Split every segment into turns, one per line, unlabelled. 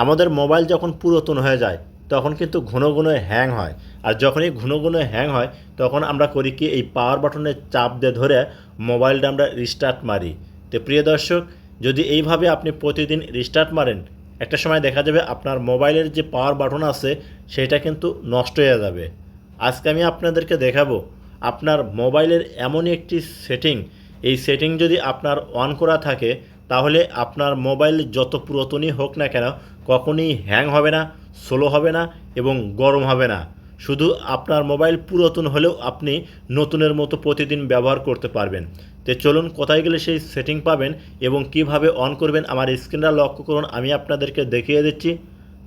আমাদের মোবাইল যখন পুরাতন হয়ে যায় তখন কিন্তু ঘন ঘন হ্যাং হয়। আর যখনই ঘন ঘন হ্যাং হয় তখন আমরা করি কি, এই পাওয়ার বাটনে চাপ দিয়ে ধরে মোবাইলটা আমরা রিস্টার্ট মারি। তো প্রিয় দর্শক, যদি এইভাবে আপনি প্রতিদিন রিস্টার্ট মারেন, একটা সময় দেখা যাবে আপনার মোবাইলের যে পাওয়ার বাটন আছে সেটা কিন্তু নষ্ট হয়ে যাবে। আজকে আমি আপনাদেরকে দেখাবো আপনার মোবাইলের এমনই একটি সেটিং, এই সেটিং যদি আপনার অন করা থাকে তাহলে আপনার মোবাইল যত পুরাতনই হোক না কেন কখনোই হ্যাং হবে না, স্লো হবে না এবং গরম হবে না। শুধু আপনার মোবাইল পুরাতন হলেও আপনি নতুনের মতো প্রতিদিন ব্যবহার করতে পারবেন। তো চলুন কোথায় গেলে সেই সেটিং পাবেন এবং কিভাবে অন করবেন আমার স্ক্রিনটা লক্ষ্য করুন, আমি আপনাদেরকে দেখিয়ে দিচ্ছি।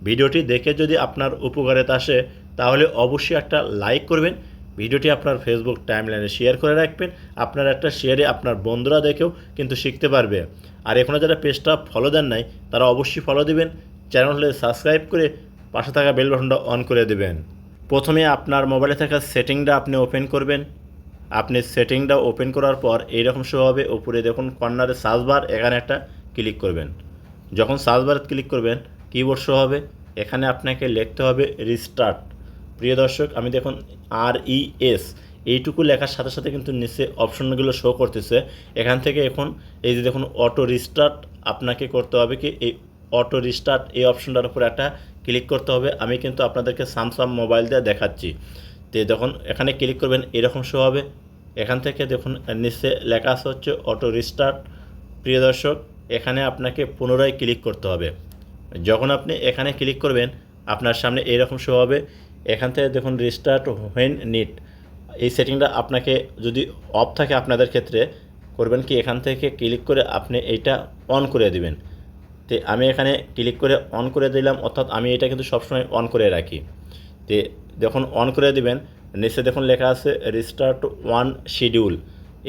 ভিডিওটি দেখে যদি আপনার উপকারিতা আসে তাহলে অবশ্যই একটা লাইক করবেন, ভিডিওটি আপনার ফেসবুক টাইমলাইনে শেয়ার করে রাখবেন। আপনার একটা শেয়ারে আপনার বন্ধুরা দেখেও কিন্তু শিখতে পারবে। আর এখনও যারা পেজটা ফলো দেন নাই তারা অবশ্যই ফলো দিবেন, চ্যানেলে সাবস্ক্রাইব করে পাশে থাকা বেল বাটনটা অন করে দেবেন। প্রথমে আপনার মোবাইলে থাকা সেটিংটা আপনি ওপেন করবেন। আপনি সেটিংটা ওপেন করার পর এইরকম শো হবে, উপরে দেখুন কর্নারে সার্চ বার, এখানে একটা ক্লিক করবেন। যখন সার্চ বারে ক্লিক করবেন কিবোর্ড শো হবে, এখানে আপনাকে লিখতে হবে রিস্টার্ট। প্রিয় দর্শক, আমি দেখুন RES এইটুকু লেখার সাথে সাথে কিন্তু নিচে অপশনগুলো শো করতেছে। এখান থেকে এখন এই যে দেখুন অটো রিস্টার্ট, আপনাকে করতে হবে কি এই অটো রিস্টার্ট এই অপশনটার উপরে একটা ক্লিক করতে হবে। আমি কিন্তু আপনাদেরকে স্যামসাং মোবাইল দিয়ে দেখাচ্ছি। তো যখন এখানে ক্লিক করবেন এরকম শো হবে, এখান থেকে দেখুন নিচে লেখা আছে হচ্ছে অটো রিস্টার্ট। প্রিয় দর্শক, এখানে আপনাকে পুনরায় ক্লিক করতে হবে। যখন আপনি এখানে ক্লিক করবেন আপনার সামনে এইরকম শো হবে, এখান থেকে দেখুন রিস্টার্ট হোয়েন নিড, এই সেটিংটা আপনাকে যদি অফ থাকে আপনাদের ক্ষেত্রে করবেন কি এখান থেকে ক্লিক করে আপনি এইটা অন করে দিবেন। তো আমি এখানে ক্লিক করে অন করে দিলাম, অর্থাৎ আমি এটা কিন্তু সবসময় অন করে রাখি। তো যখন অন করে দিবেন নিচে দেখুন লেখা আছে রিস্টার্ট ওয়ান শিডিউল,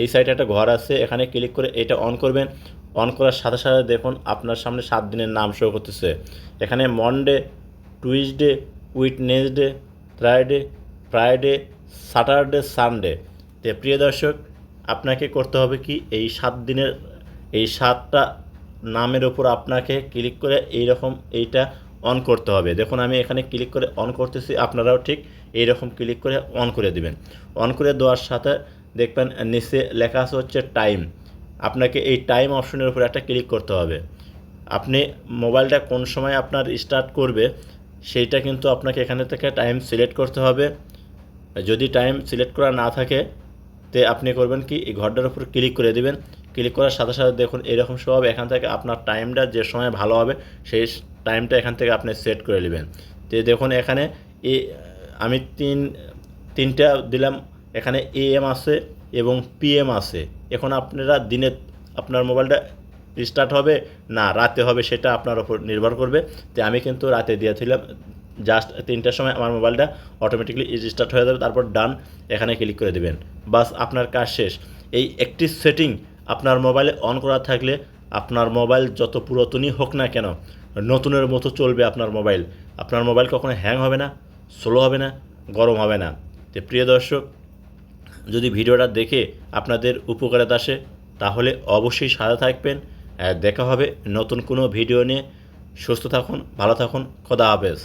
এই সাইডে একটা ঘর আছে, এখানে ক্লিক করে এটা অন করবেন। অন করার সাথে সাথে দেখুন আপনার সামনে 7 দিনের নাম শো করতেছে। এখানে Monday, Tuesday, Wednesday, Friday, Saturday, Sunday. তো প্রিয় দর্শক, আপনাকে করতে হবে কি এই 7 দিনের এই 7টা নামের ওপর আপনাকে ক্লিক করে এইরকম এইটা অন করতে হবে। দেখুন আমি এখানে ক্লিক করে অন করতেছি, আপনারাও ঠিক এইরকম ক্লিক করে অন করে দিবেন। অন করে দেওয়ার সাথে দেখবেন নিচে লেখা আছে হচ্ছে টাইম, আপনাকে এই টাইম অপশনের উপর একটা ক্লিক করতে হবে। আপনি মোবাইলটা কোন সময় আপনার স্টার্ট করবে সেইটা কিন্তু আপনাকে এখানে থেকে টাইম সিলেক্ট করতে হবে। যদি টাইম সিলেক্ট করা না থাকে তে আপনি করবেন কি এই ঘরটার উপর ক্লিক করে দিবেন। ক্লিক করার সাথে সাথে দেখুন এরকম শো হবে, এখান থেকে আপনার টাইমটা যে সময় ভালো হবে সেই টাইমটা এখান থেকে আপনি সেট করে নেবেন। তো দেখুন এখানে এই আমি তিনটা দিলাম, এখানে AM আছে এবং PM আছে। এখন আপনারা দিনে আপনার মোবাইলটা স্টার্ট হবে না রাতে হবে সেটা আপনার ওপর নির্ভর করবে। তো আমি কিন্তু রাতে দিয়েছিলাম, জাস্ট 3টার সময় আমার মোবাইলটা অটোমেটিকলি স্টার্ট হয়ে যাবে। তারপর ডান এখানে ক্লিক করে দেবেন, বাস আপনার কাজ শেষ। এই একটি সেটিং আপনার মোবাইলে অন করা থাকলে আপনার মোবাইল যত পুরাতনই হোক না কেন নতুনের মতো চলবে। আপনার মোবাইল কখনো হ্যাং হবে না, স্লো হবে না, গরম হবে না। তো প্রিয় দর্শক, যদি ভিডিওটা দেখে আপনাদের উপকারিতা আসে তাহলে অবশ্যই সাথে থাকবেন। দেখা হবে নতুন কোনো ভিডিও নিয়ে। সুস্থ থাকুন, ভালো থাকুন, খোদা হাফেজ।